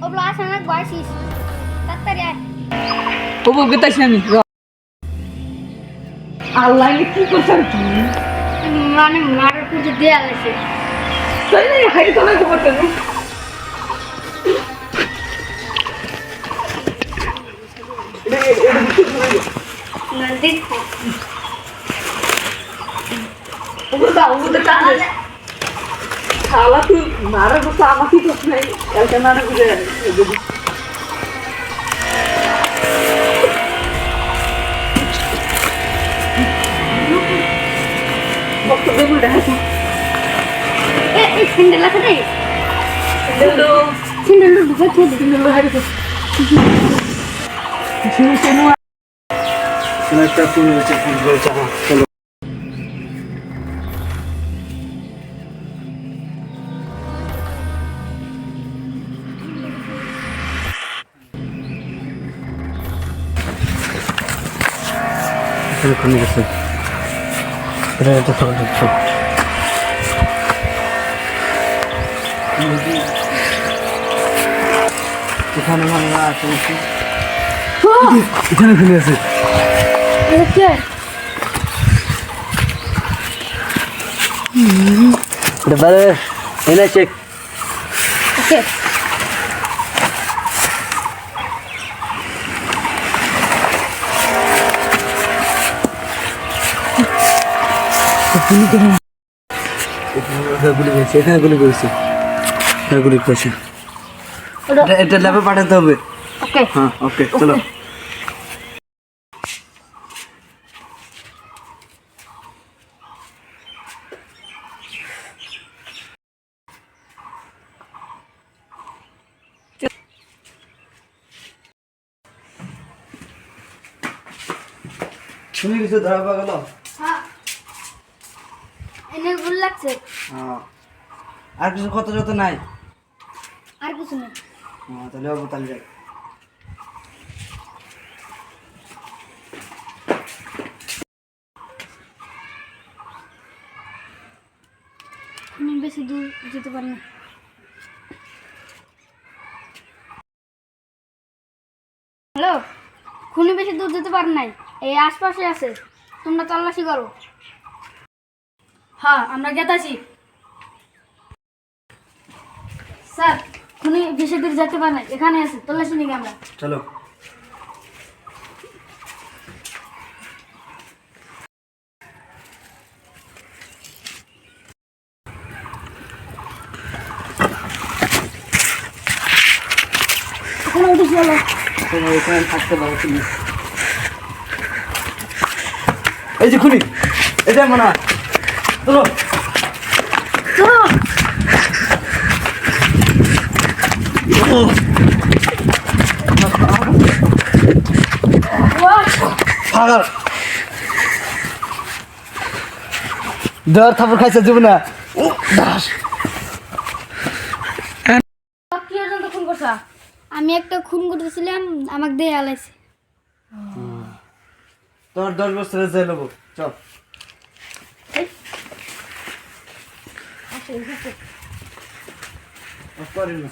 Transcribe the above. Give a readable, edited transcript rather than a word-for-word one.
ওগুলো আসে না বয়সিস তাড়াতাড়ি আয়। ও বলতে চাইছি আমি আল্লাহ কি করছেন তুমি মানে মারার পুজো দেয়া গেছে তাই না হাই তো না করতে না দেখো ওগুলো দাও ওগুলো টাকা শালা তুই মারা তো আমাকে তো নাই কালকে মারা গুজে যদি বক্ত দেবো দেখা এই স্যান্ডেল আছে রে হ্যালো স্যান্ডেল ঢুকে থুই হ্যালো হাই তো শুনে শুনে একটা ফোন হয়েছে ফোন করেছে হ্যাঁ চলো ফোন গেছে এটা একটা ফোন হচ্ছে এখানে মানে না আছে এখানে ফেলে আছে ওকে এটা বারে এনে চেক ওকে গুলি করেছে এখানে গুলি করেছে এখানে গুলি করেছে এটা ল্যাবে পাঠাতে হবে ওকে হ্যাঁ ওকে চলো তুমি কিছু ধরা পা গেল হ্যাঁ এনে ভুল লাগছে হ্যাঁ আর কিছু কত যত নাই আর কিছু না হ্যাঁ তাহলে হবো তাহলে যাই আমি বেশি দূর যেতে পারি না হ্যালো খুনি বেশি দূর যেতে পারেন নাই এই আশপাশে আছে তোমরা তল্লাশি করো হ্যাঁ আমরা গেতাছি স্যার খুনি বেশি দূর যেতে পারে নাই এখানে আছে তল্লাশি নিকে আমরা চলো এখানে উঠে চলো তোমার এখানে থাকতে পারো তুমি এই যে খুনি এটা মনে হয় চলো চলো ফাগার দর থাপড় খাইছে যাব না দাস কি পর্যন্ত খুন করছা আমি একটা খুন করতেছিলাম আমাকে দিয়ে আলাইছে তোর 10 বছরের জেল হবো চল আচ্ছা করি না